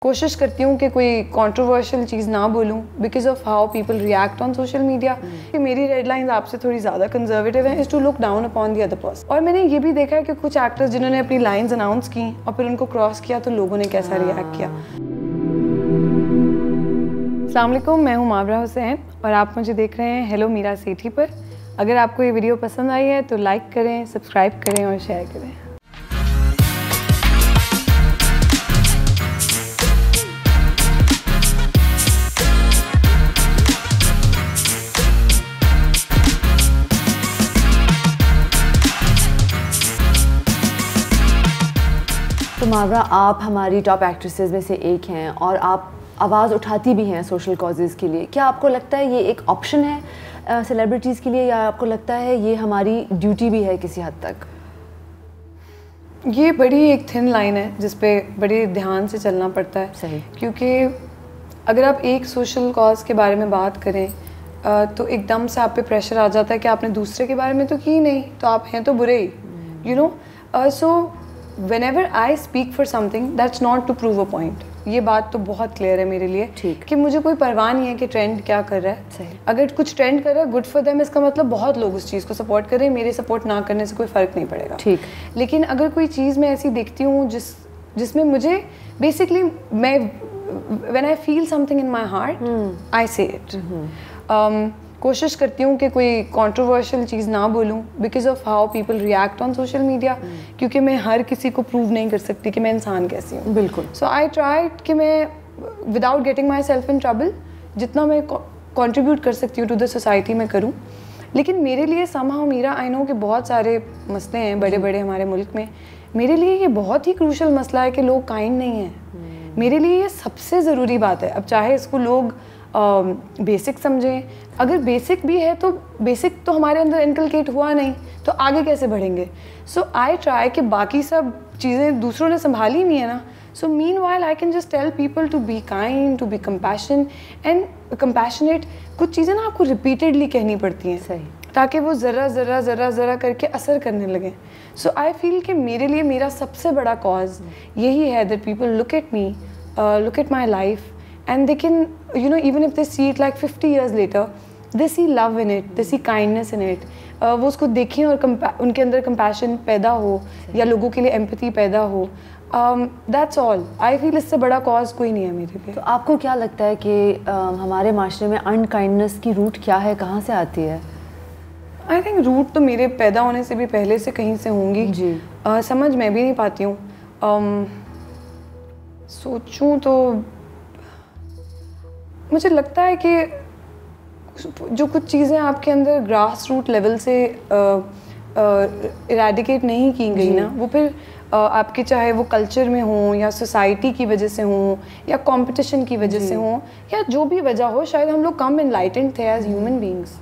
कोशिश करती हूँ कि कोई कंट्रोवर्शियल चीज़ ना बोलूँ because of how people react on social media. कि मेरी रेडलाइंस आपसे थोड़ी ज़्यादा कंजर्वेटिव है, is to look down upon the other person. और मैंने ये भी देखा है कि कुछ एक्टर्स जिन्होंने अपनी लाइंस अनाउंस की और फिर उनको क्रॉस किया तो लोगों ने कैसा रिएक्ट किया। अस्सलाम वालेकुम, मैं हूँ मावरा हुसैन और आप मुझे देख रहे हैं हेलो मीरा सेठी पर। अगर आपको ये वीडियो पसंद आई है तो लाइक करें, सब्सक्राइब करें और शेयर करें। तो मावरा, आप हमारी टॉप एक्ट्रेसेस में से एक हैं और आप आवाज़ उठाती भी हैं सोशल कॉजेज़ के लिए। क्या आपको लगता है ये एक ऑप्शन है सेलिब्रिटीज़ के लिए, या आपको लगता है ये हमारी ड्यूटी भी है किसी हद तक? ये बड़ी एक थिन लाइन है जिस पे बड़े ध्यान से चलना पड़ता है। सही। क्योंकि अगर आप एक सोशल कॉज के बारे में बात करें तो एकदम से आप पे प्रेशर आ जाता है कि आपने दूसरे के बारे में तो की नहीं, तो आप हैं तो बुरे ही, you know. So whenever I speak for something, that's not to prove a point. ये बात तो बहुत क्लियर है मेरे लिए कि मुझे कोई परवाह नहीं है कि ट्रेंड क्या कर रहा है। सही। अगर कुछ ट्रेंड कर रहा है, गुड फॉर देम, इसका मतलब बहुत लोग उस चीज़ को सपोर्ट करें, मेरे सपोर्ट ना करने से कोई फ़र्क नहीं पड़ेगा। ठीक। लेकिन अगर कोई चीज़ मैं ऐसी देखती हूँ जिसमें मुझे बेसिकली मैं when I feel something in my heart, I say it. कोशिश करती हूँ कि कोई कंट्रोवर्शियल चीज़ ना बोलूँ because of how people react on social media. क्योंकि मैं हर किसी को प्रूव नहीं कर सकती कि मैं इंसान कैसी हूँ। बिल्कुल। सो आई ट्राई कि मैं without getting my self in trouble जितना मैं कंट्रीब्यूट कर सकती हूँ टू द सोसाइटी में करूँ। लेकिन मेरे लिए समहाउ मीरा, आई नो कि बहुत सारे मसले हैं बड़े बड़े हमारे मुल्क में। मेरे लिए ये बहुत ही क्रूशल मसला है कि लोग काइंड नहीं हैं। मेरे लिए ये सबसे ज़रूरी बात है। अब चाहे इसको लोग बेसिक समझें, अगर बेसिक भी है तो बेसिक तो हमारे अंदर इनकलकेट हुआ नहीं तो आगे कैसे बढ़ेंगे। सो आई ट्राई कि बाकी सब चीज़ें दूसरों ने संभाली नहीं है ना। So meanwhile I can just tell people to be kind, to be compassionate. कुछ चीज़ें ना आपको रिपीटेडली कहनी पड़ती हैं। सही। ताकि वो ज़रा ज़रा ज़रा ज़रा करके असर करने लगे। सो आई फील कि मेरे लिए मेरा सबसे बड़ा कॉज यही है that people look at me, look at my life and they can, you know, even if they see it like 50 years later, they see love in it, they see kindness in it. वो उसको देखें और उनके अंदर compassion पैदा हो या लोगों के लिए empathy पैदा हो। That's all. I feel इससे बड़ा cause कोई नहीं है मेरे लिए। तो आपको क्या लगता है कि हमारे माशरे में अनकाइंडनेस की रूट क्या है, कहाँ से आती है? I think रूट तो मेरे पैदा होने से भी पहले से कहीं से होंगी जी। समझ मैं भी नहीं पाती हूँ। सोचूं तो मुझे लगता है कि जो कुछ चीज़ें आपके अंदर ग्रास रूट लेवल से इरेडिकेट नहीं की गई ना, वो फिर आपके चाहे वो कल्चर में हो या सोसाइटी की वजह से हो या कंपटीशन की वजह से हो या जो भी वजह हो, शायद हम लोग कम एनलाइटेंड थे एज ह्यूमन बीइंग्स।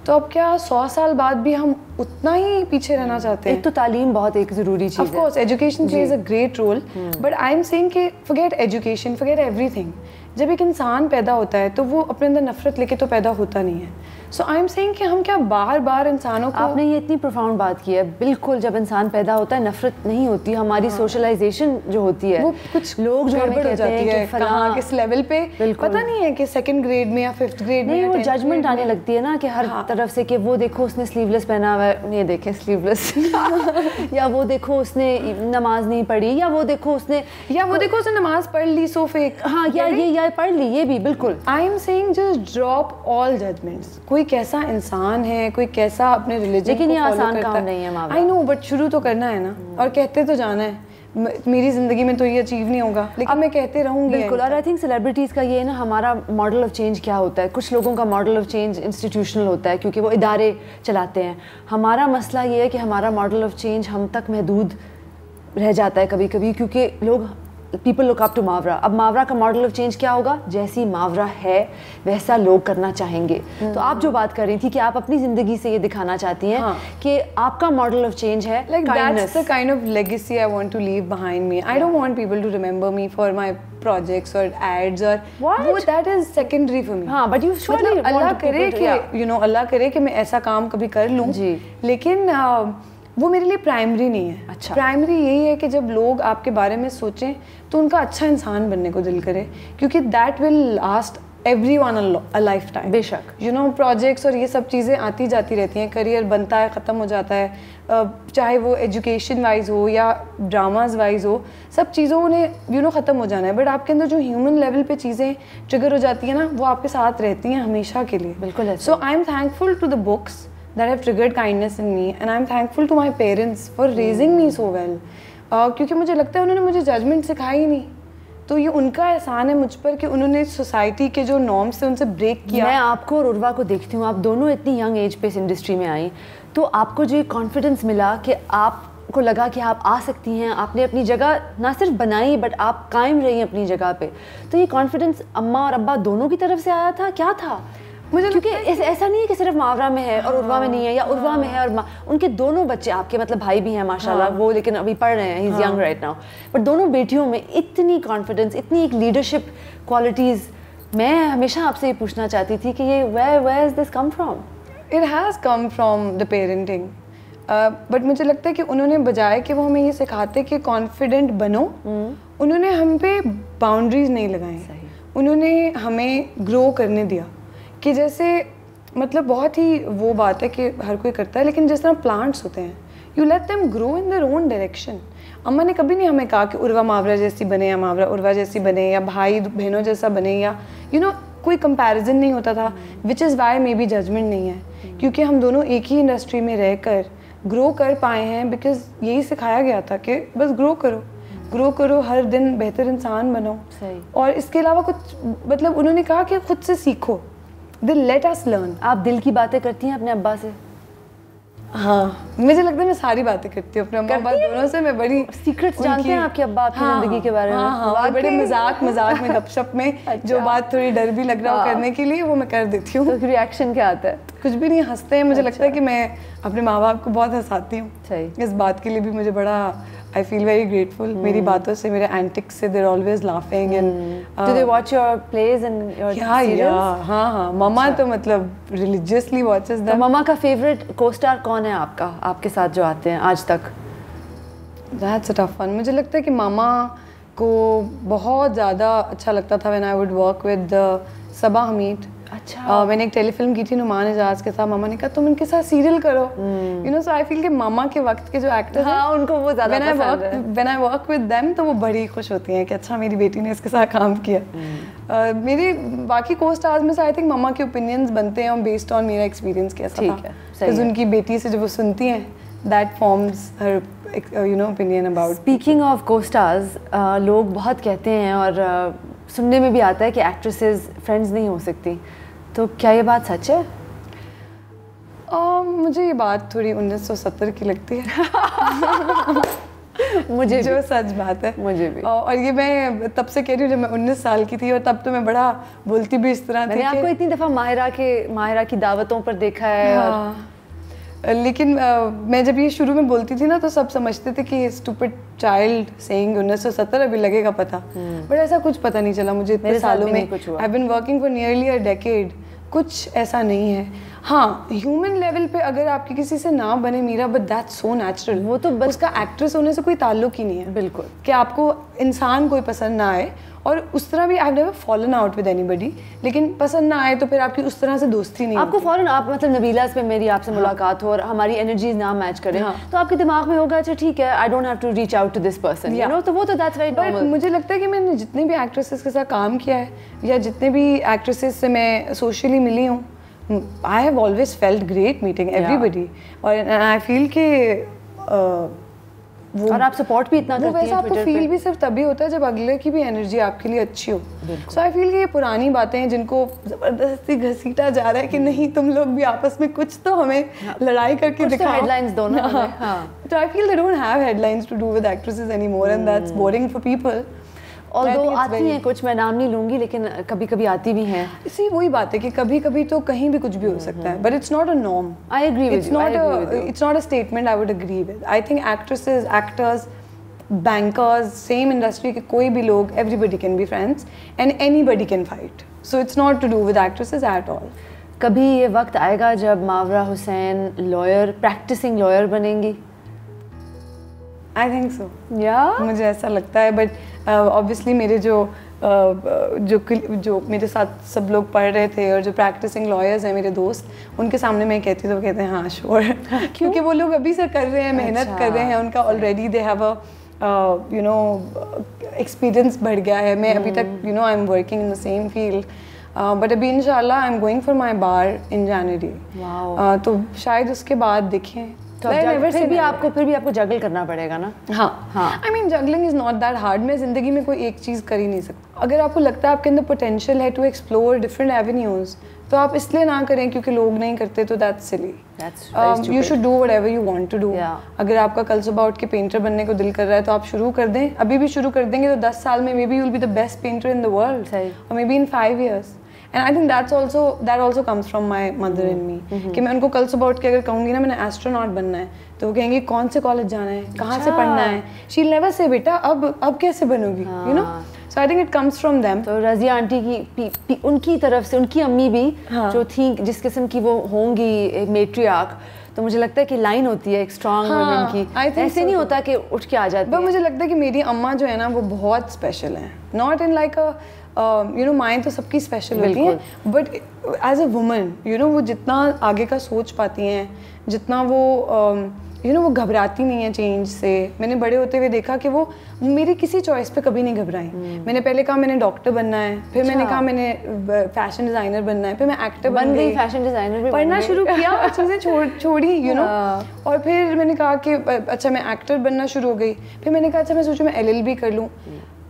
तो अब क्या 100 साल बाद भी हम उतना ही पीछे रहना चाहते हैं? एक तो तालीम बहुत एक ज़रूरी चीज़ है। Of course education plays a great role, but I am saying कि फॉरगेट एजुकेशन, फॉरगेट एवरीथिंग। जब एक इंसान पैदा होता है तो वो अपने अंदर नफरत लेके तो पैदा होता नहीं है। सो आई एम सेइंग कि हम क्या बार बार इंसानों को, आपने ये इतनी प्रोफाउंड बात की है। बिल्कुल, जब इंसान पैदा होता है नफरत नहीं होती, हमारी सोशलाइजेशन जो होती है, वो कुछ लोग जो गड़बड़ हो जाती है कहाँ किस लेवल पे पता नहीं है कि 2nd ग्रेड में या 5th ग्रेड में वो जजमेंट आने लगती है ना कि हर तरफ से कि वो देखो उसने स्लीवलेस पहना हुआ है, ये देखे स्लीवलेस या वो देखो उसने नमाज नहीं पढ़ी, या वो देखो उसने नमाज पढ़ ली सो फेक। हाँ, या पढ़ ली, ये भी बिल्कुल। I am saying just drop all judgements. कोई कैसा इंसान है, कोई कैसा अपने रिलीजन, लेकिन ये आसान काम नहीं है मावरा। आई नो, बट शुरू तो करना है ना, और कहते तो जाना है। मेरी ज़िंदगी में तो ये अचीव नहीं होगा, लेकिन मैं कहते रहूँगी। बिल्कुल। और आई थिंक सेलिब्रिटीज़ का ये है ना, हमारा मॉडल ऑफ चेंज क्या होता है। कुछ लोगों का मॉडल ऑफ चेंज इंस्टीट्यूशनल होता है क्योंकि वो इदारे चलाते हैं। हमारा मसला ये है कि हमारा मॉडल ऑफ चेंज हम तक महदूद रह जाता है कभी कभी, क्योंकि लोग पीपल लुक अप टू मावरा। अब मावरा का मॉडल ऑफ चेंज क्या होगा? जैसी मावरा है वैसा लोग करना चाहेंगे। तो आप जो बात कर रही थी कि आप अपनी ज़िंदगी से ये दिखाना चाहती हैं कि आपका मॉडल ऑफ चेंज है kindness. That's the kind of legacy I want to leave behind me. I don't want people to remember me for my projects or ads or what? That is secondary for me. हाँ, but you surely अल्लाह करे कि you know, अल्लाह करे कि मैं ऐसा काम कभी कर लूँ, लेकिन वो मेरे लिए प्राइमरी नहीं है। अच्छा। प्राइमरी यही है कि जब लोग आपके बारे में सोचें तो उनका अच्छा इंसान बनने को दिल करे, क्योंकि that will last everyone a lifetime। बेशक। You know, प्रोजेक्ट्स और ये सब चीज़ें आती जाती रहती हैं, करियर बनता है, ख़त्म हो जाता है, चाहे वो एजुकेशन वाइज हो या ड्रामाज वाइज हो, सब चीज़ों ने ख़त्म हो जाना है। बट आपके अंदर जो ह्यूमन लेवल पे चीज़ें ट्रिगर हो जाती हैं ना, वो आपके साथ रहती हैं हमेशा के लिए। बिल्कुल। So I am thankful to the books that have triggered kindness in me, and I'm thankful to my parents for raising me so well। क्योंकि मुझे लगता है उन्होंने मुझे जजमेंट सिखाई ही नहीं, तो ये उनका एहसान है मुझ पर कि उन्होंने सोसाइटी के जो नॉर्म्स थे उनसे ब्रेक किया। मैं आपको और उर्वा को देखती हूँ, आप दोनों इतनी यंग एज पे इस इंडस्ट्री में आई, तो आपको जो कॉन्फिडेंस मिला कि आपको लगा कि आप आ सकती हैं, आपने अपनी जगह ना सिर्फ बनाई बट आप कायम रही अपनी जगह पे, तो ये कॉन्फिडेंस अम्मा और अब्बा दोनों की तरफ से आया था, क्या था? मुझे क्योंकि ऐसा नहीं है कि सिर्फ मावरा में है और उर्वा में नहीं है, या उर्वा में है और उनके दोनों बच्चे, आपके मतलब भाई भी हैं माशाल्लाह, वो लेकिन अभी पढ़ रहे हैं, he is young right now, but दोनों बेटियों में इतनी कॉन्फिडेंस, इतनी एक लीडरशिप क्वालिटीज़, मैं हमेशा आपसे ये पूछना चाहती थी कि ये where is this come from? It has come from the parenting, but मुझे लगता है कि उन्होंने बजाय कि वो हमें ये सिखाते कि कॉन्फिडेंट बनो, उन्होंने हम पे बाउंड्रीज नहीं लगाई, उन्होंने हमें ग्रो करने दिया। कि जैसे मतलब बहुत ही वो बात है कि हर कोई करता है, लेकिन जिस तरह प्लांट्स होते हैं, you let them grow in their own direction. अम्मा ने कभी नहीं हमें कहा कि उर्वा मावरा जैसी बने या मावरा उर्वा जैसी बने या भाई बहनों जैसा बने, या कोई कंपैरिजन नहीं होता था, which is why maybe judgement नहीं है, क्योंकि हम दोनों एक ही इंडस्ट्री में रहकर ग्रो कर पाए हैं, बिकॉज यही सिखाया गया था कि बस ग्रो करो, हर दिन बेहतर इंसान बनो। सही। और इसके अलावा कुछ मतलब उन्होंने कहा कि खुद से सीखो, They let us learn। आप दिल की बातें करती हैं अपने अब्बा से? हाँ, मुझे लगता है मैं सारी बातें करती हूँ अपने अम्मा अब्बा दोनों से। मैं बड़ी सीक्रेट्स जानते हैं आपके अब्बा आपकी ज़िंदगी के बारे में? हाँ, बड़े मजाक में गपशप में अच्छा। जो बात थोड़ी डर भी लग रहा हो करने के लिए, वो मैं कर देती हूँ। तो रिएक्शन क्या आता है? कुछ भी नहीं, हंसते हैं। मुझे लगता है कि मैं अपने माँ बाप को बहुत हंसाती हूँ। सही। इस बात के लिए भी मुझे बड़ा I feel very grateful। मेरी बातों से, मेरे antics से they're always laughing and Do they watch your plays and your serials? हाँ, मम्मा तो मतलब religiously watches them। तो मम्मा का favorite co-star कौन है आपका, आपके साथ जो आते हैं आज तक? That's a tough one। मुझे लगता है कि मामा को बहुत ज़्यादा अच्छा लगता था when I would work with सबा हमीद। अच्छा। मैंने एक टेलीफिल्म की थी नुमान एजाज के साथ, मामा ने कहा तुम इनके साथ सीरियल करो। सो आई फील कि मामा के वक्त के जो एक्टर्स हैं, उनको वो ज़्यादा पसंद है। When I work with them तो वो बड़ी खुश होती हैं कि अच्छा मेरी बेटी ने इसके साथ काम किया। मेरे बाकी को स्टार्स में से आई थिंक मामा के ओपिनियंस बनते हैं बेस्ड ऑन मेरा एक्सपीरियंस कैसा था, बिकॉज़ उनकी बेटी से जब वो सुनती हैं that forms her opinion about. Speaking of को स्टार्स, लोग बहुत कहते हैं और सुनने में भी आता है कि एक्ट्रेसेस फ्रेंड्स नहीं हो सकती, तो क्या ये बात सच है? मुझे ये बात थोड़ी 1970 की लगती है। मुझे जो सच बात है, मुझे भी। और ये मैं तब से कह रही हूँ जब मैं 19 साल की थी, और तब तो मैं बड़ा बोलती भी इस तरह थी। मैंने आपको इतनी दफ़ा माहिरा की दावतों पर देखा है। हाँ, लेकिन मैं जब ये शुरू में बोलती थी ना तो सब समझते थे कि स्टूपिड चाइल्ड सेइंग 1970 अभी लगेगा पता, बट ऐसा कुछ पता नहीं चला मुझे इतने सालों में। I been working for nearly a decade, कुछ ऐसा नहीं है। हाँ, ह्यूमन लेवल पे अगर आपकी किसी से ना बने Meera, but that's so natural. वो तो बस उसका एक्ट्रेस होने से कोई ताल्लुक ही नहीं है। बिल्कुल, कि आपको इंसान कोई पसंद ना आए, और उस तरह भी आई have never fallen out with anybody, लेकिन पसंद ना आए तो फिर आपकी उस तरह से दोस्ती नहीं आपको फॉरन, आप मतलब नबीलास पे मेरी आपसे मुलाकात हो और हमारी एनर्जीज ना मैच करें, तो आपके दिमाग में होगा अच्छा ठीक है, I don't have to reach out to this person, you know, तो वो तो दैट्स वेरी नॉर्मल। मुझे लगता है कि मैंने जितने भी एक्ट्रेसेस के साथ काम किया है या जितने भी एक्ट्रेसेस से मैं सोशली मिली हूँ, I have always felt great meeting everybody, और आई फील के और आप सपोर्ट भी इतना करती हैं। वैसे आपको फील भी सिर्फ तभी होता है जब अगले की भी एनर्जी आपके लिए अच्छी हो। सो आई फील कि ये पुरानी बातें हैं जिनको जबरदस्ती घसीटा जा रहा है कि नहीं तुम लोग भी आपस में कुछ तो हमें लड़ाई करके दिखाओ। हेडलाइंस दोनों। तो I feel they don't have headlines to do with actresses anymore, and that's boring for people. Although आती हैं कुछ, मैं नाम नहीं लूंगी, लेकिन कभी कभी आती भी हैं। इसी वही बात है कि कभी कभी तो कहीं भी कुछ भी हो सकता है, but it's not a norm. I agree with you. It's not a statement I would agree with. I think actresses, actors, bankers, same industry के कोई भी लोग, everybody can be friends and anybody can fight, so it's not to do with actresses at all. कभी ये वक्त आएगा जब Mawra Hocane lawyer, practising lawyer बनेंगी? आई थिंक सो, मुझे ऐसा लगता है। बट ऑब्वियसली मेरे जो मेरे साथ सब लोग पढ़ रहे थे और जो प्रैक्टिसिंग लॉयर्स हैं मेरे दोस्त, उनके सामने मैं कहती तो वो कहते हैं हाँ श्योर क्योंकि वो लोग अभी से कर रहे हैं, मेहनत कर रहे हैं, उनका already they have a you know experience बढ़ गया है। मैं अभी तक you know I am working in the same field, but अभी इंशाल्लाह I am going for my bar in January, तो शायद उसके बाद देखें। तो फिर भी आपको जगल करना पड़ेगा ना। हाँ, I mean juggling is not that hard. मैं ज़िंदगी में कोई एक चीज़ कर ही नहीं सकती। अगर आपको लगता है आपके अंदर पोटेंशियल है टू एक्सप्लोर डिफरेंट एवेन्यूज़, तो आप इसलिए ना करें क्योंकि लोग नहीं करते, तो that's silly. You should do whatever you want to do. अगर आपका कल सुबह उठ के पेंटर बनने को दिल कर रहा है तो आप शुरू कर दें, अभी भी शुरू कर देंगे तो 10 साल में maybe you will be the best painter in the world, और maybe in 5 years। And I think that also comes from my mother and me, कि मैं उनको कल सुबह उठ के अगर कहूँगी ना मैंने एस्ट्रोनॉट बनना है, तो वो कहेंगे कौन से कॉलेज जाना है, कहाँ से पढ़ना है। शी नेवर से बेटा अब कैसे बनोगी, you know. So I think it comes from them. तो रज़िया आंटी की उनकी तरफ से, उनकी अम्मी भी जो थी, जिस किस्म की वो होंगी मेट्रियार्क, तो मुझे लगता है कि लाइन होती है एक स्ट्रॉन्ग वुमेन की, ऐसे नहीं होता कि उठ के आ जाती है। मुझे लगता है कि मेरी अम्मा जो है ना वो बहुत स्पेशल है, not in like a you know mind तो सबकी स्पेशल होती है, but as a woman you know वो जितना आगे का सोच पाती हैं, जितना वो यू नो वो घबराती नहीं है चेंज से। मैंने बड़े होते हुए देखा कि वो मेरी किसी चॉइस पे कभी नहीं घबराई। मैंने पहले कहा मैंने डॉक्टर बनना है, फिर मैंने कहा मैंने फैशन डिज़ाइनर बनना है, फिर मैं एक्टर बन गई, फैशन डिज़ाइनर भी पढ़ना शुरू किया और चीज़ें छोड़ी यू नो। और फिर मैंने कहा कि अच्छा मैं एक्टर बनना शुरू हो गई, फिर मैंने कहा अच्छा मैं सोचूं मैं LLB कर लूँ।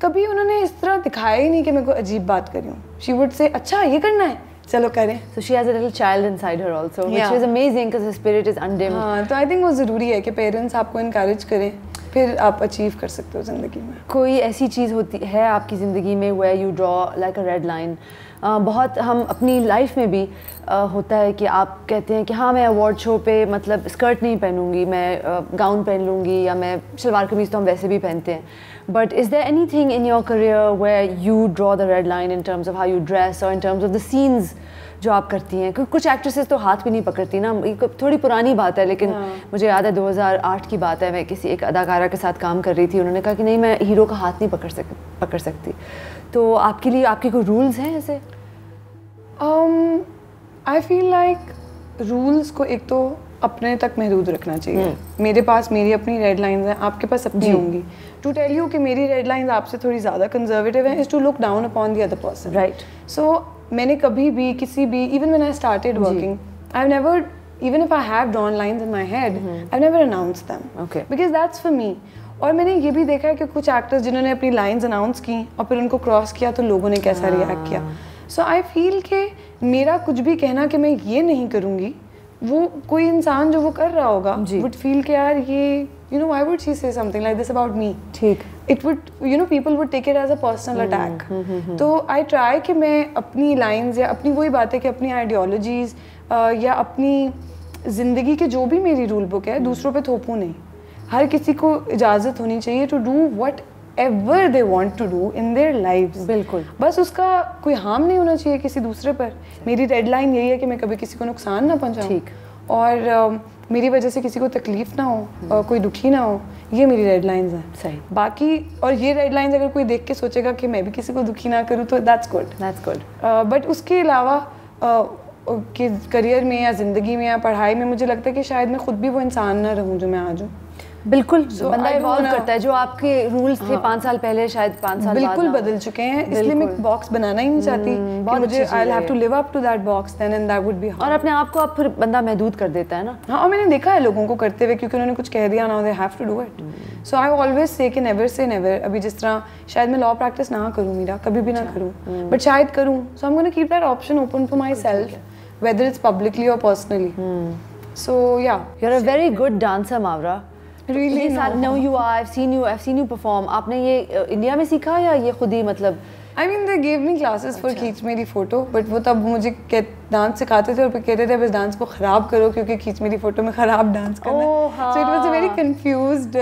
कभी उन्होंने इस तरह दिखाया ही नहीं कि मैं कोई अजीब बात कर रही हूँ। शी वुड से अच्छा ये करना है, चलो करें। So she has a little child inside her also, which is amazing because her spirit is undimmed. हाँ, तो I think वो ज़रूरी है कि पेरेंट्स आपको encourage करें, फिर आप अचीव कर सकते हो ज़िंदगी में। कोई ऐसी चीज़ होती है आपकी ज़िंदगी में where you draw like a red line? बहुत हम अपनी लाइफ में भी होता है कि आप कहते हैं कि हाँ मैं अवार्ड शो पे मतलब स्कर्ट नहीं पहनूंगी, मैं गाउन पहन लूँगी, या मैं शलवार कमीज़ तो हम वैसे भी पहनते हैं। But is there anything in your career where you draw the red line in terms of how you dress or in terms of the scenes जो आप करती हैं? क्योंकि कुछ एक्ट्रेसेस तो हाथ भी नहीं पकड़ती ना, थोड़ी पुरानी बात है, लेकिन मुझे याद है 2008 की बात है, मैं किसी एक अदाकारा के साथ काम कर रही थी, उन्होंने कहा कि नहीं मैं हीरो का हाथ नहीं पकड़ सकती। तो आपके लिए आपके कोई रूल्स हैं ऐसे? आई फील लाइक रूल्स को एक तो अपने तक महदूद रखना चाहिए। मेरे पास मेरी अपनी रेड लाइंस हैं, आपके पास अपनी होंगी। टू टेल यू कि मेरी रेड लाइंस आपसे थोड़ी ज़्यादा कंजर्वेटिव हैं, is to look down upon the other person, right. So मैंने कभी भी किसी भी, even when I started working, I have never, even if I have drawn lines in my head, I've never announced them, because that's for me. और मैंने ये भी देखा है कि कुछ एक्टर्स जिन्होंने अपनी लाइंस अनाउंस की और फिर उनको क्रॉस किया तो लोगों ने कैसा रिएक्ट किया। सो आई फील कि मेरा कुछ भी कहना कि मैं ये नहीं करूँगी, वो कोई इंसान जो वो कर रहा होगा would feel कि यार ये you know why would she say something like this about me, ठीक, it would you know people would take it as a personal attack। तो I try कि मैं अपनी लाइंस या अपनी वही बातें कि अपनी आइडियोलॉजीज या अपनी ज़िंदगी के जो भी मेरी रूल बुक है दूसरों पे थोपूं नहीं। हर किसी को इजाज़त होनी चाहिए to do whatever they want to do in their lives. बिल्कुल, बस उसका कोई हार्म नहीं होना चाहिए किसी दूसरे पर। मेरी रेड लाइन यही है कि मैं कभी किसी को नुकसान ना पहुंचाऊं, ठीक, और मेरी वजह से किसी को तकलीफ ना हो, कोई दुखी ना हो, ये मेरी रेड लाइंस हैं। सही। बाकी और ये रेड लाइंस अगर कोई देख के सोचेगा कि मैं भी किसी को दुखी ना करूँ तो दैट्स गुड। बट उसके अलावा कि करियर में या ज़िंदगी में या पढ़ाई में मुझे लगता है कि शायद मैं खुद भी वो इंसान ना रहूँ जो मैं आज हूँ। बिल्कुल, बंदा इवॉल्व करता है। जो आपके रूल्स थे 5 साल पहले शायद 5 साल बिल्कुल बदल चुके हैं, इसलिए मैं बॉक्स बनाना ही नहीं चाहती कि मुझे I have to live up to that box then and that would be hard. और अपने आप को आप फिर बंदा महदूद कर देता है ना। हाँ, और मैंने देखा है लोगों को करते हुए, क्योंकि उन्होंने कुछ कह दिया ना, they have to do it. So I always say कि नेवर से नेवर। अभी जिस तरह शायद मैं लॉ प्रैक्टिस ना करूँ, मीरा कभी भी ना करूँ, बट शायद करूँ। So I am gonna keep that option open for myself, whether it's publicly or personally. So yeah, you're a very good dancer, Mavra. Really? No, you are. I've seen you perform. आपने ये India में सीखा या ये खुद ही मतलब? I mean they gave me classes for खींच मेरी फोटो, but वो तब मुझे डांस सिखाते थे और फिर कहते थे बस डांस को खराब करो क्योंकि खींच मेरी फोटो में खराब डांस करना है। So it was a very confused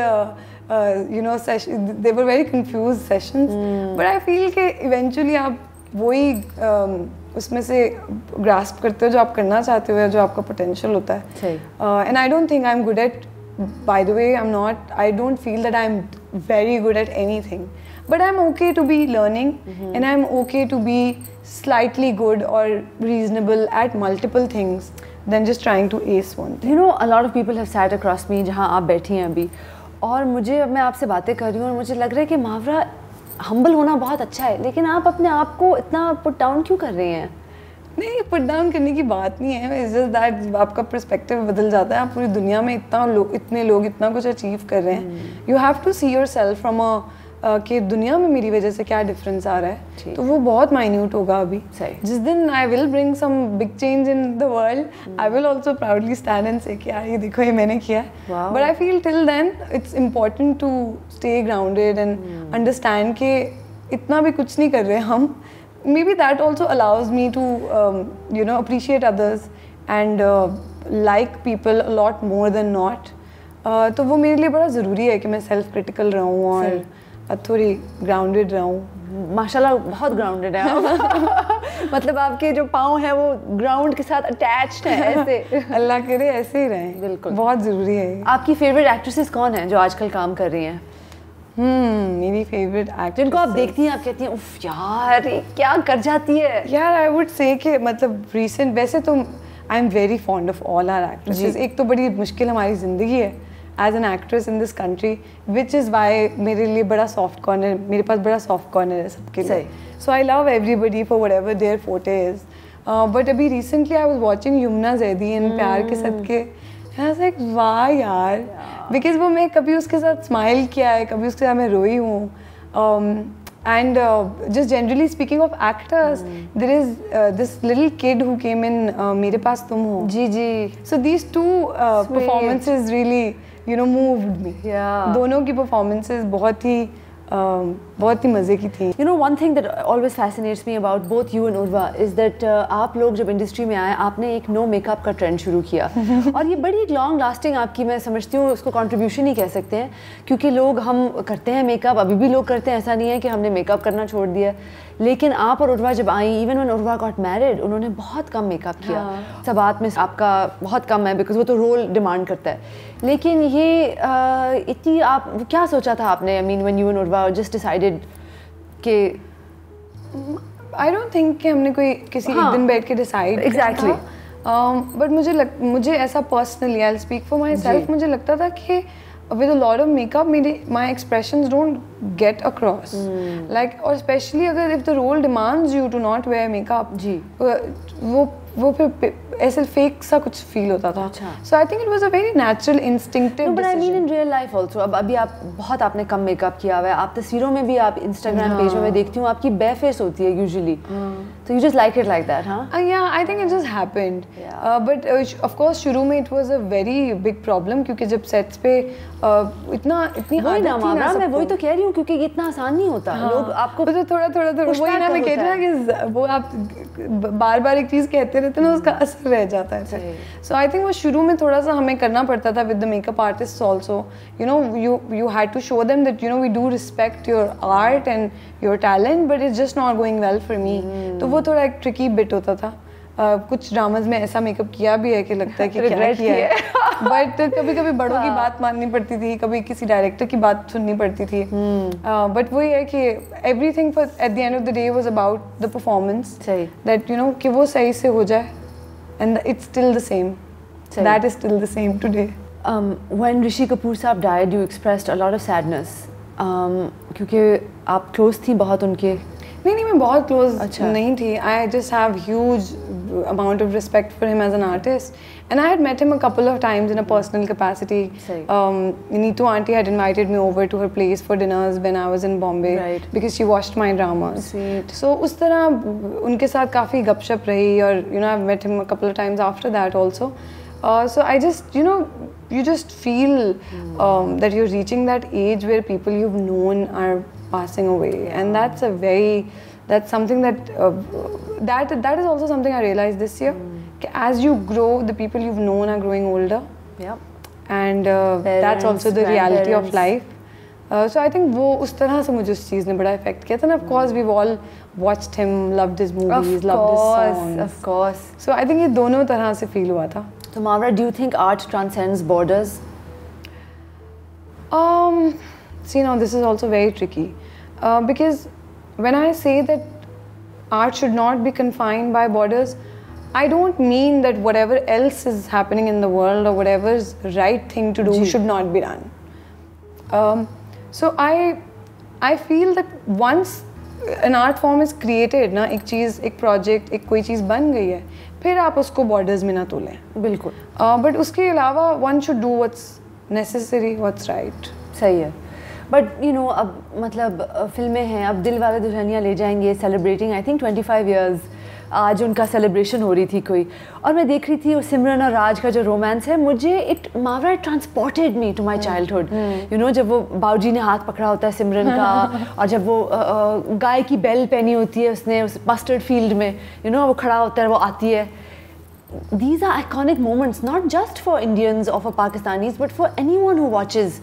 you know session. They were very confused sessions. But I feel कि eventually आप वही उसमें से ग्रास्प करते हो जो आप करना चाहते हो या जो आपका पोटेंशियल होता है। And I don't think I am good at by the way, I don't feel that I'm very good at anything, but I'm okay to be learning, and I'm okay to be slightly good or reasonable at multiple things than just trying to ace one thing. You know, a lot of people have sat across me जहाँ आप बैठी हैं अभी, और मैं आपसे बातें कर रही हूँ और मुझे लग रहा है कि मावरा हम्बल होना बहुत अच्छा है, लेकिन आप अपने आप को इतना पुट डाउन क्यों कर रही हैं? नहीं, पुट डाउन करने की बात नहीं है, इट्स जस्ट दैट आपका पर्सपेक्टिव बदल जाता है। आप पूरी दुनिया में इतने लोग इतना कुछ अचीव कर रहे हैं, you have to see your self from कि दुनिया में मेरी वजह से क्या डिफरेंस आ रहा है, तो वो बहुत माइन्यूट होगा अभी। जिस दिन I will bring some big change in the world, I will also proudly stand and say कि यार ये देखो ये मैंने किया। But I feel till then it's important to stay grounded and understand कि इतना भी कुछ नहीं कर रहे हम। Maybe that also allows me to appreciate others and like people a lot more than not. तो वो मेरे लिए बड़ा ज़रूरी है कि मैं सेल्फ क्रिटिकल रहूँ और थोड़ी ग्राउंडेड रहूँ। माशाल्लाह बहुत ग्राउंडेड है आप। मतलब आपके जो पाँव हैं वो ग्राउंड के साथ अटैच्ड हैं ऐसे। अल्लाह करे ऐसे ही रहें, बिल्कुल बहुत ज़रूरी है। आपकी फेवरेट एक्ट्रेसेस कौन है जो आजकल काम कर रही हैं? मेरी फेवरेट एक्ट्रेस जिनको आप देखती हैं आप कहती हैं उफ यार ये क्या कर जाती है यार। आई वुड से कि मतलब रिसेंट वैसे तो I am very fond of all our actresses. एक तो बड़ी मुश्किल हमारी ज़िंदगी है as an actress in this country, which is why मेरे लिए बड़ा सॉफ्ट कॉर्नर, मेरे पास बड़ा सॉफ्ट कॉर्नर है सबके लिए। So I love everybody for whatever their forte is. But अभी recently I was watching Yamuna Zaidi in Pyaar Ke सदके, वाह यार, बिकॉज वो मैं कभी उसके साथ स्माइल किया है, कभी उसके साथ मैं रोई हूँ। And just generally speaking of actors, there is this little kid who came in Mere Paas Tum Ho. जी जी। So these two performances really moved me. दोनों की परफॉर्मेंसेज बहुत ही मज़े की थी। You know, one thing that always fascinates me about both you and Urva is that आप लोग जब इंडस्ट्री में आए आपने एक नो मेकअप का ट्रेंड शुरू किया और ये बड़ी लॉन्ग लास्टिंग आपकी, मैं समझती हूँ उसको कंट्रीब्यूशन ही कह सकते हैं, क्योंकि लोग हम करते हैं मेकअप, अभी भी लोग करते हैं, ऐसा नहीं है कि हमने मेकअप करना छोड़ दिया। लेकिन आप और उर्वा जब आई, even when Urwa got married, उन्होंने बहुत कम मेकअप किया। सबात में आपका बहुत कम है बिकॉज वो तो रोल डिमांड करता है। लेकिन ये इतनी आप क्या सोचा था आपने, I mean when you and Urwa just decided कि आई डोंट थिंक कि हमने कोई किसी एक दिन बैठ के डिसाइड एग्जैक्टली, बट मुझे ऐसा personally, I will speak for my self, मुझे लगता था कि with a lot of makeup my expressions don't get across, like, or especially अगर if the role demands you to not wear makeup, जी वो फिर ऐसे फेक सा कुछ फील होता था। So I think it was a very natural instinctive no, but decision. I mean in real life also, अब अभी आप बहुत आपने कम मेकअप किया हुआ है, आप तस्वीरों में भी, आप इंस्टाग्राम पेज में मैं देखती हूँ आपकी bare face होती है usually, so you just like it like that, huh? Yeah, I think it just happened. But of course शुरू में it was a very big problem, क्योंकि जब sets पे इतनी आदत थी ना, मैं वही तो कह रही हूँ, क्योंकि इतना आसान नहीं होता। लोग आपको तो थोड़ा वही ना मैं कह रही हूँ कि वो आप बार-बार एक चीज़ कहते रहते ना, उसका असर रह जाता है। So I think वो शुरू में थोड़ा सा हमें करना पड़ता था with the makeup artists also, you had to show them that we do respect your art and your talent, but it's just not going well for me. तो वो थोड़ा एक tricky bit होता था। कुछ ड्रामाज में ऐसा मेकअप किया भी है कि लगता है कि क्या किया है। बट कभी-कभी बड़ों की बात माननी पड़ती थी, कभी किसी डायरेक्टर की बात सुननी पड़ती थी। बट वही है कि everything at the end of the day was about the performance, that कि वो सही से हो जाए, and it's still the same, that is still the same today. When Rishi Kapoor साहब died, you expressed a lot of sadness, क्योंकि आप close थी बहुत उनके। नहीं, मैं बहुत क्लोज नहीं थी। I just have huge amount of respect for him as an artist, and I had met him a couple of times in a personal capacity. Neetu auntie had invited me over to her place for dinners when I was in Bombay, because she watched my dramas. Sweet. So उस तरह उनके साथ काफ़ी गपशप रही, और I've met him a couple of times after that also. So I just you just feel that you're reaching that age where people you've known are passing away, and that's something that that is also something I realized this year. As you grow, the people you've known are growing older. And that's also the reality of life. So I think वो उस तरह से मुझे उस चीज़ ने बड़ा effect किया था ना। Of course we've all watched him, loved his movies, loved his songs. Of course. So I think ये दोनों तरह से फील हुआ था। So Mawra, do you think art transcends borders? See, now this is also very tricky because when I say that art should not be confined by borders, I don't mean that whatever else is happening in the world or whatever is right thing to do should not be done. So I feel that once an art form is created ना, एक चीज़, एक project, एक कोई चीज़ बन गई है, फिर आप उसको borders में ना तोलें. बिल्कुल. But उसके अलावा one should do what's necessary, what's right. सही है. बट यू नो अब मतलब फिल्में हैं, अब दिल वाले दुल्हनिया ले जाएंगे सेलिब्रेटिंग आई थिंक 25 इयर्स, आज उनका सेलिब्रेशन हो रही थी कोई, और मैं देख रही थी वो सिमरन और राज का जो रोमांस है, मुझे Mawra transported me to my childhood. You know जब वो बाबूजी ने हाथ पकड़ा होता है सिमरन का और जब वो गाय की बेल पहनी होती है उसने उस मस्टर्ड फील्ड में, यू नो वो खड़ा होता है, वो आती है. These are iconic moments not just for Indians or for Pakistanis but for anyone who watches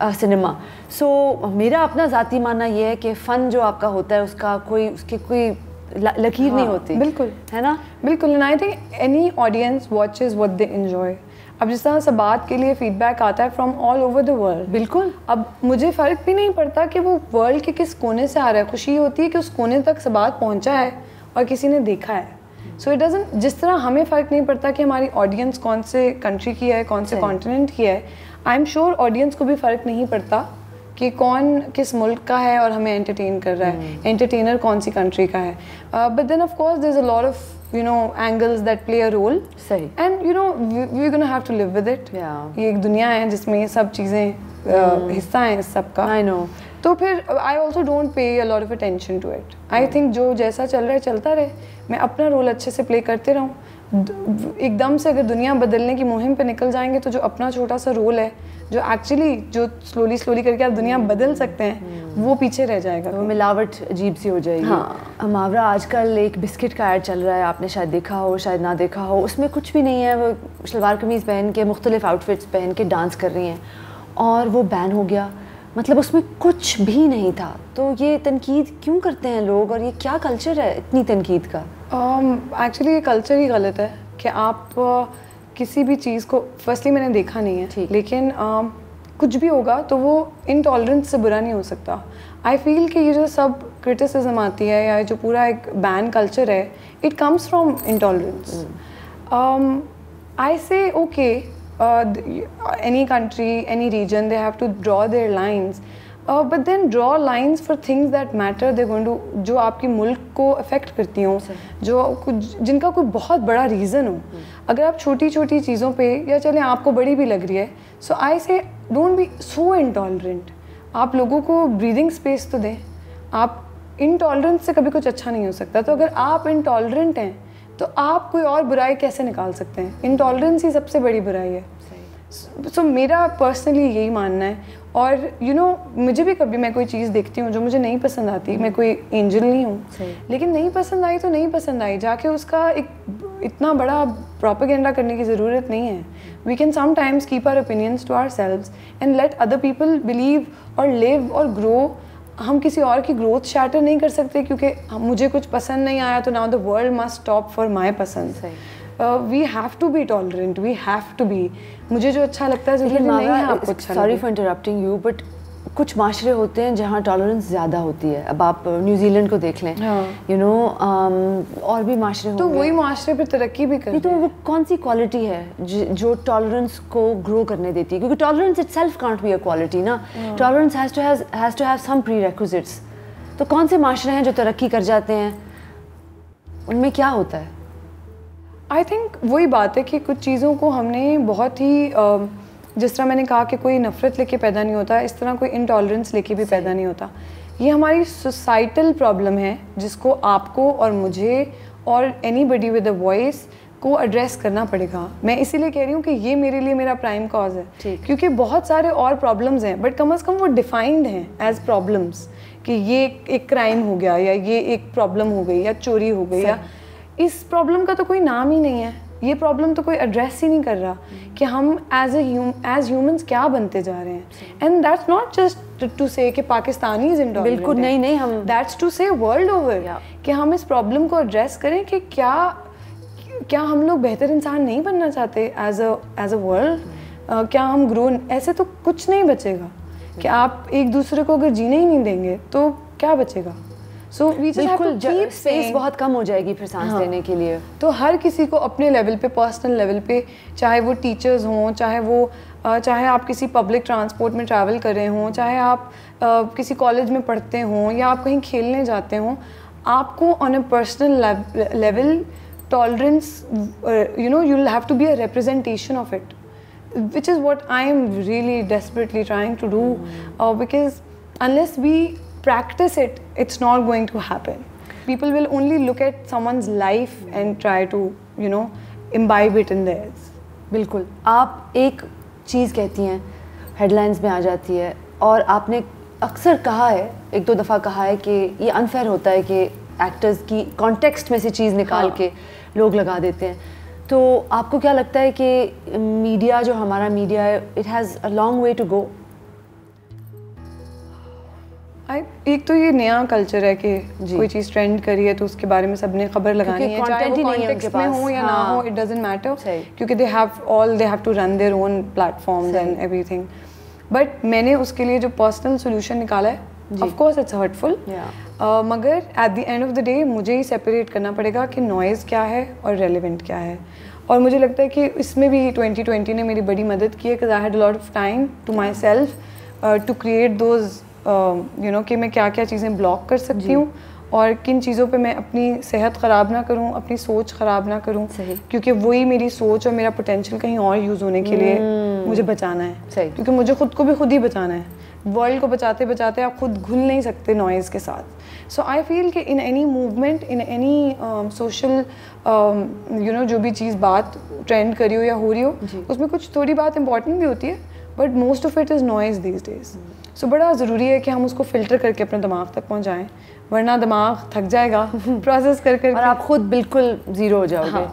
cinema. So मेरा अपना ज़ाती मानना ये है कि फ़न जो आपका होता है उसका उसकी कोई लकीर नहीं होती. बिल्कुल, है ना? बिल्कुल. And I think any audience watches what they enjoy. अब जिस तरह से बात के लिए फीडबैक आता है from all over the world. बिल्कुल. अब मुझे फ़र्क भी नहीं पड़ता कि वो वर्ल्ड के किस कोने से आ रहा है, खुशी होती है कि उस कोने तक बात पहुँचा है और किसी ने देखा है. सो इट डजंट, जिस तरह हमें फ़र्क नहीं पड़ता कि हमारी ऑडियंस कौन से कंट्री की है, कौन से कॉन्टिनेंट की है, आई एम श्योर ऑडियंस को भी फ़र्क नहीं पड़ता कि कौन किस मुल्क का है और हमें एंटरटेन कर रहा है, एंटरटेनर कौन सी कंट्री का है. But then of course there is a lot of you know angles that play a role. सही. And you know we gonna have to live with it. ये एक दुनिया है जिसमें ये सब चीज़ें हिस्सा हैं इस सब का. I know. तो फिर I also don't pay a lot of attention to it. I think जो जैसा चल रहा है चलता रहे, मैं अपना रोल अच्छे से प्ले करते रहूँ. एकदम से अगर दुनिया बदलने की मुहिम पे निकल जाएंगे तो जो अपना छोटा सा रोल है, जो एक्चुअली जो स्लोली करके आप दुनिया बदल सकते हैं, वो पीछे रह जाएगा. वो मिलावट अजीब सी हो जाएगी. हाँ. मावरा आजकल एक बिस्किट का ऐड चल रहा है, आपने शायद देखा हो शायद ना देखा हो. उसमें कुछ भी नहीं है, वो शलवार कमीज़ पहन के मुख्तलिफ आउटफिट्स पहन के डांस कर रही हैं और वो बैन हो गया. मतलब उसमें कुछ भी नहीं था. तो ये तनकीद क्यों करते हैं लोग और ये क्या कल्चर है इतनी तनकीद का? एक्चुअली ये कल्चर ही गलत है कि आप किसी भी चीज़ को, फर्स्टली मैंने देखा नहीं है, लेकिन कुछ भी होगा तो वो इनटॉलरेंस से बुरा नहीं हो सकता. आई फील कि ये जो सब क्रिटिसिज्म आती है या जो पूरा एक बैन कल्चर है, इट कम्स फ्रॉम इनटॉलरेंस. आई से okay, any country, any region, they have to draw their lines, but then draw lines for things that matter. They're going to, जो आपकी मुल्क को अफेक्ट करती हों, जो कुछ जिनका कोई बहुत बड़ा रीज़न हो. अगर आप छोटी छोटी चीज़ों पे, या चले आपको बड़ी भी लग रही है, सो आई से डोंट बी सो इंटॉलरेंट. आप लोगों को ब्रीदिंग स्पेस तो दें. आप इनटॉलरेंस से कभी कुछ अच्छा नहीं हो सकता. तो अगर आप इनटॉलरेंट हैं तो आप कोई और बुराई कैसे निकाल सकते हैं? इनटॉलरेंस ही सबसे बड़ी बुराई है. सो मेरा पर्सनली यही मानना है. और यू नो मुझे भी कभी मैं कोई चीज़ देखती हूँ जो मुझे नहीं पसंद आती, मैं कोई एंजल नहीं हूँ, लेकिन नहीं पसंद आई तो नहीं पसंद आई, जाके उसका एक इतना बड़ा प्रोपेगेंडा करने की ज़रूरत नहीं है. We can sometimes keep our opinions to ourselves and let other people believe और लिव और ग्रो. हम किसी और की ग्रोथ शैटर नहीं कर सकते क्योंकि मुझे कुछ पसंद नहीं आया तो now the world must stop for my पसंद. We have to be tolerant, we have to be. मुझे जो अच्छा लगता है ज़रूरी नहीं है आपको अच्छा. Sorry for interrupting you, but कुछ माशरे होते हैं जहाँ टॉलरेंस ज़्यादा होती है. अब आप न्यूजीलैंड को देख लें, यू नो, और भी माशरे तो वही माशरे पर तरक्की भी करते हैं. तो वो कौन सी क्वालिटी है जो टॉलरेंस को ग्रो करने देती है? क्योंकि tolerance itself can't be a quality ना. Tolerance has to have some prerequisites. तो कौन से माशरे हैं जो तरक्की कर जाते हैं, उनमें क्या होता है? आई थिंक वही बात है कि कुछ चीज़ों को हमने बहुत ही जिस तरह मैंने कहा कि कोई नफ़रत लेके पैदा नहीं होता, इस तरह कोई इंटॉलरेंस लेके भी पैदा नहीं होता. ये हमारी सोसाइटल प्रॉब्लम है जिसको आपको और मुझे और एनीबडी विद अ वॉइस को एड्रेस करना पड़ेगा. मैं इसीलिए कह रही हूँ कि ये मेरे लिए मेरा प्राइम कॉज है, क्योंकि बहुत सारे और प्रॉब्लम्स हैं बट कम अज़ कम वो डिफाइंड हैं एज प्रॉब्लम्स, कि ये एक क्राइम हो गया या ये एक प्रॉब्लम हो गई या चोरी हो गई, या इस प्रॉब्लम का तो कोई नाम ही नहीं है. ये प्रॉब्लम तो कोई एड्रेस ही नहीं कर रहा कि हम एज ह्यूमंस क्या बनते जा रहे हैं. And that's not just to say कि पाकिस्तानी इज इंटॉलरेंट. बिल्कुल नहीं, हम that's to say world over कि हम इस प्रॉब्लम को एड्रेस करें कि क्या हम लोग बेहतर इंसान नहीं बनना चाहते एज अ वर्ल्ड. क्या हम ग्रो, ऐसे तो कुछ नहीं बचेगा. कि आप एक दूसरे को अगर जीने ही नहीं देंगे तो क्या बचेगा। So we just have to keep space बहुत कम हो जाएगी फिर सांस लेने के लिए। तो हर किसी को अपने लेवल पे, पर्सनल लेवल पे, चाहे वो टीचर्स हों, चाहे आप किसी पब्लिक ट्रांसपोर्ट में ट्रैवल कर रहे हों, चाहे आप किसी कॉलेज में पढ़ते हों या आप कहीं खेलने जाते हों, आपको on a personal level tolerance, you'll have to be a representation of it, which is what I am really desperately trying to do, because unless we practice it, it's not going to happen. People will only look at someone's life and try to, imbibe it in theirs. बिल्कुल, आप एक चीज़ कहती हैं, headlines में आ जाती है, और आपने अक्सर कहा है, एक दो दफ़ा कहा है कि ये अनफेयर होता है कि एक्टर्स की कॉन्टेक्स्ट में से चीज़ निकाल के लोग लगा देते हैं। तो आपको क्या लगता है कि मीडिया, जो हमारा मीडिया है, it has a long way to go? एक तो ये नया कल्चर है कि कोई चीज़ ट्रेंड करी है तो उसके बारे में सबने खबर लगानी है, चाहे वो कॉन्टेक्स्ट में हो या ना हो, इट डजंट मैटर, क्योंकि they have to run their own platforms and everything. But मैंने उसके लिए जो पर्सनल सोल्यूशन निकाला है, ऑफ कोर्स इट्स हर्टफुल, मगर at the end of the day मुझे ही सेपरेट करना पड़ेगा कि नॉइज़ क्या है और रेलिवेंट क्या है। और मुझे लगता है कि इसमें भी 2020 ने मेरी बड़ी मदद की है, because I had a lot of time to my self to create those कि मैं क्या क्या चीज़ें ब्लॉक कर सकती हूँ और किन चीज़ों पे मैं अपनी सेहत ख़राब ना करूँ, अपनी सोच ख़राब ना करूँ, क्योंकि वही मेरी सोच और मेरा पोटेंशियल कहीं और यूज़ होने के लिए मुझे बचाना है, क्योंकि मुझे खुद को भी खुद ही बचाना है। वर्ल्ड को बचाते बचाते आप खुद घुल नहीं सकते नॉइज़ के साथ। सो आई फील कि in any movement, in any social जो भी चीज़ बात ट्रेंड करी हो या हो रही हो, उसमें कुछ थोड़ी बात इंपॉर्टेंट भी होती है, but most of it is noise these days. So बड़ा ज़रूरी है कि हम उसको फ़िल्टर करके अपने दिमाग तक पहुँचाएँ, वरना दिमाग थक जाएगा प्रोसेस कर और आप खुद बिल्कुल ज़ीरो हो जाओगे।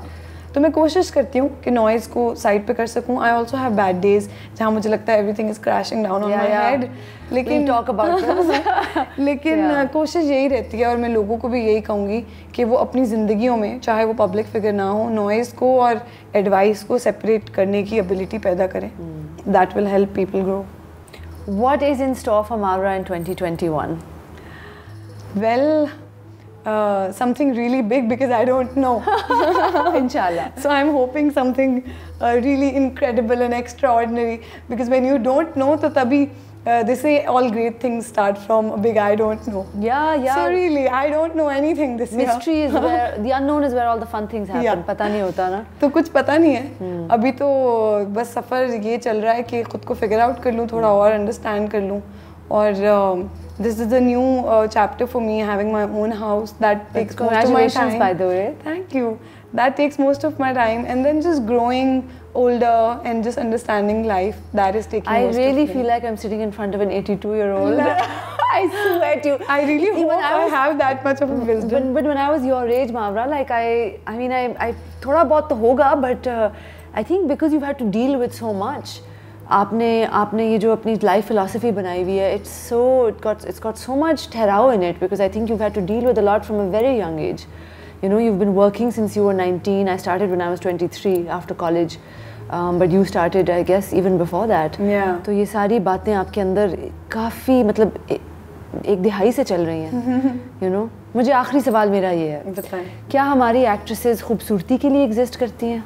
तो मैं कोशिश करती हूँ कि नॉइज़ को साइड पे कर सकूँ। I also have bad days जहाँ मुझे लगता है everything is crashing down on my head, लेकिन टॉक अबाउट लेकिन कोशिश यही रहती है, और मैं लोगों को भी यही कहूँगी कि वो अपनी ज़िंदगियों में, चाहे वो पब्लिक फिगर ना हो, नॉइज़ को और एडवाइस को सेपरेट करने की एबिलिटी पैदा करें। That will help people grow. What is in store for Mavra in 2021? Well, something really big, because I don't know. Inshallah. So I'm hoping something really incredible and extraordinary, because when you don't know, तो तभी they say all great things start from a big I don't know. Yeah. So really, I don't know anything this year. Mystery is where the unknown is where all the fun things happen. पता नहीं होता ना. तो कुछ पता नहीं है. अभी तो बस सफ़र ये चल रहा है कि खुद को figure out कर लूँ, थोड़ा और understand कर लूँ, और this is a new chapter for me, having my own house. That takes most of my time. By the way. Thank you. That takes most of my time, and then just growing older and just understanding life, that is taking most of me. I really feel like I'm sitting in front of an 82-year-old. I swear to you. I really hope I have that much of a wisdom. But when I was your age, Mavra, like I mean, I थोड़ा बहुत तो होगा, but I think because you've had to deal with so much. आपने ये जो अपनी life philosophy बनाई हुई है, it's got so much ठहराव in it, because I think you've had to deal with a lot from a very young age. You know, you've been working since you were 19. I started when I was 23 after college, but you started, I guess, even before that. Yeah. तो ये सारी बातें आपके अंदर काफ़ी मतलब एक दिहाई से चल रही हैं. You know, मुझे आखिरी सवाल मेरा ये है, बताएं, क्या हमारी एक्ट्रेसेस खूबसूरती के लिए एग्जिस्ट करती हैं?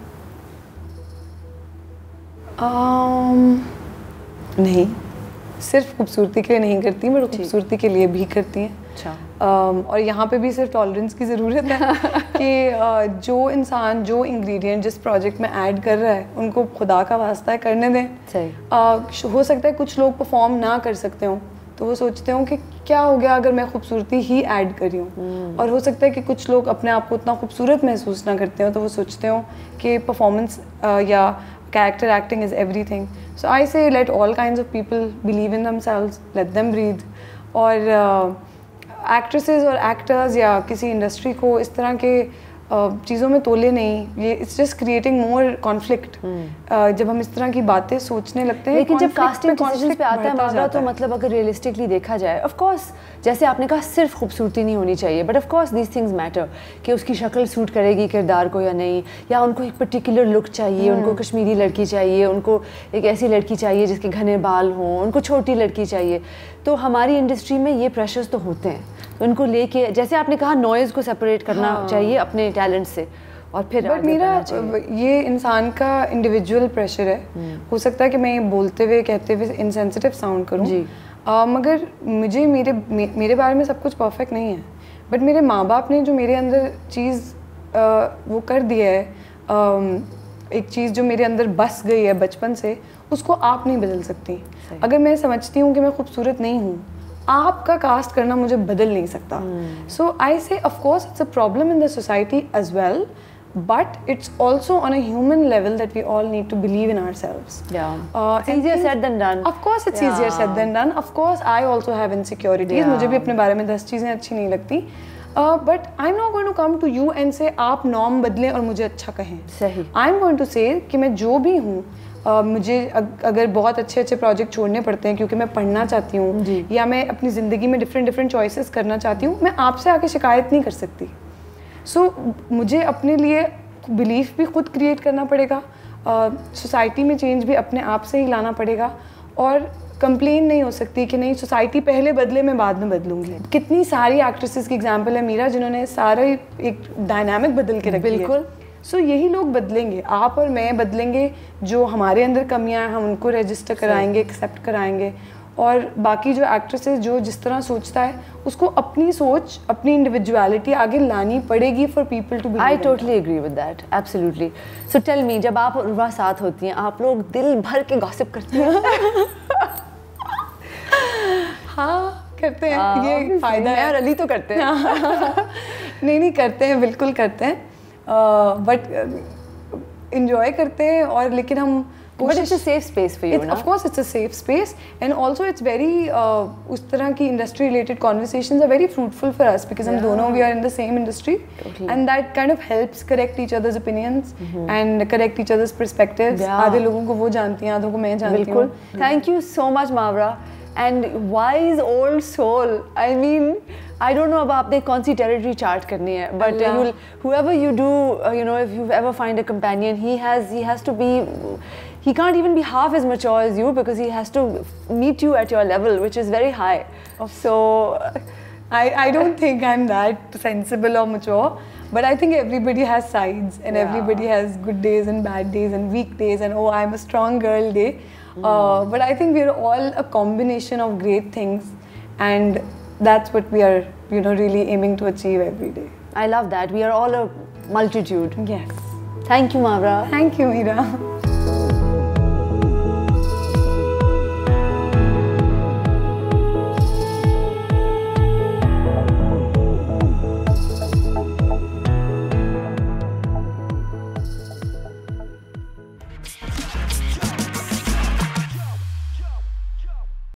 नहीं, सिर्फ खूबसूरती के लिए नहीं करती, बट खूबसूरती के लिए भी करती हैं. अच्छा. और यहाँ पे भी सिर्फ टॉलरेंस की ज़रूरत है कि जो इंसान जो इंग्रेडिएंट जिस प्रोजेक्ट में ऐड कर रहा है, उनको खुदा का वास्ता है करने दें. सही. हो सकता है कुछ लोग परफॉर्म ना कर सकते हों, तो वो सोचते हों कि क्या हो गया अगर मैं खूबसूरती ही ऐड करी हूँ. और हो सकता है कि कुछ लोग अपने आप को उतना खूबसूरत महसूस ना करते हो, तो वो सोचते हों कि परफॉर्मेंस या character acting is everything. So I say let all kinds of people believe in themselves, let them breathe. और actresses और actors या किसी इंडस्ट्री को इस तरह के चीज़ों में तोले नहीं, ये it's just creating more conflict. जब हम इस तरह की बातें सोचने लगते हैं, लेकिन जब कास्टिंग डिसीजंस पे आता है मामला, तो मतलब अगर रियलिस्टिकली देखा जाए, ऑफ कोर्स जैसे आपने कहा सिर्फ खूबसूरती नहीं होनी चाहिए, but of course these things matter कि उसकी शक्ल सूट करेगी किरदार को या नहीं, या उनको एक पर्टिकुलर लुक चाहिए, उनको कश्मीरी लड़की चाहिए, उनको एक ऐसी लड़की चाहिए जिसके घने बाल हों, उनको छोटी लड़की चाहिए। तो हमारी इंडस्ट्री में ये प्रेशर्स तो होते हैं, तो उनको लेके जैसे आपने कहा नॉइज़ को सेपरेट करना चाहिए अपने टैलेंट से, और फिर बट मेरा ये इंसान का इंडिविजुअल प्रेशर है। हो सकता है कि मैं बोलते हुए कहते हुए इनसेंसिटिव साउंड करूं, मगर मुझे मेरे बारे में सब कुछ परफेक्ट नहीं है, बट मेरे माँ बाप ने जो मेरे अंदर चीज़ वो कर दिया है, एक चीज़ जो मेरे अंदर बस गई है बचपन से, उसको आप नहीं बदल सकती। अगर मैं समझती हूँ कि मैं खूबसूरत नहीं हूँ, आपका कास्ट करना मुझे बदल नहीं सकता। So I say of course it's a problem in the society as well, but it's also on a human level that we all need to believe in ourselves. It's easier said than done. Of course it's easier said than done. Of course I also have insecurities. मुझे भी अपने बारे में 10 चीज़ें अच्छी नहीं लगती, but I'm not going to come to you and say आप नॉर्म बदलें और मुझे अच्छा कहें। सही। I'm going to say कि मैं जो भी हूँ, मुझे अगर बहुत अच्छे प्रोजेक्ट छोड़ने पड़ते हैं क्योंकि मैं पढ़ना चाहती हूँ या मैं अपनी ज़िंदगी में डिफरेंट चॉइसेस करना चाहती हूँ, मैं आपसे आके शिकायत नहीं कर सकती। सो मुझे अपने लिए बिलीफ भी खुद क्रिएट करना पड़ेगा, सोसाइटी में चेंज भी अपने आप से ही लाना पड़ेगा, और कंप्लेन नहीं हो सकती कि नहीं सोसाइटी पहले बदले मैं बाद में बदलूंगी। कितनी सारी एक्ट्रेसेस की एग्जांपल है मीरा, जिन्होंने सारा एक डायनामिक बदल के रखी है। बिल्कुल। सो यही लोग बदलेंगे, आप और मैं बदलेंगे। जो हमारे अंदर कमियां हैं हम उनको रजिस्टर कराएंगे, एक्सेप्ट कराएंगे, और बाकी जो एक्ट्रेसेस जो जिस तरह सोचता है उसको अपनी सोच, अपनी इंडिविजुअलिटी आगे लानी पड़ेगी for people to believe. I totally agree with that, absolutely. So tell me, जब आप और उर्वा साथ होती हैं, आप लोग दिल भर के गॉसिप करते हैं? हाँ करते हैं, ये फायदा है। और अली तो करते हैं। नहीं करते हैं, बिल्कुल करते हैं, बट इंजॉय करते हैं। और लेकिन हम But it's a safe space for you, ना? Of course, it's a safe space, and also it's very उस तरह की industry related conversations are very fruitful for us because हम दोनों we are in the same industry, and that kind of helps correct each other's opinions and correct each other's perspectives. आधे लोगों को वो जानती हैं, आधों को मैं जानती हूँ। बिल्कुल। Thank you so much, Mavra, and wise old soul. I mean, I don't know अब आपने कौन सी territory chart करनी है, but whoever you do, you know, if you ever find a companion, he has to be. He can't even be half as mature as you because he has to meet you at your level, which is very high. So, I don't think I'm that sensible or mature, but I think everybody has sides, and everybody has good days and bad days and weak days, and oh, I'm a strong girl day. But I think we're all a combination of great things, and that's what we are, you know, really aiming to achieve every day. I love that. We are all a multitude. Yes. Thank you, Mavra. Thank you, Meera.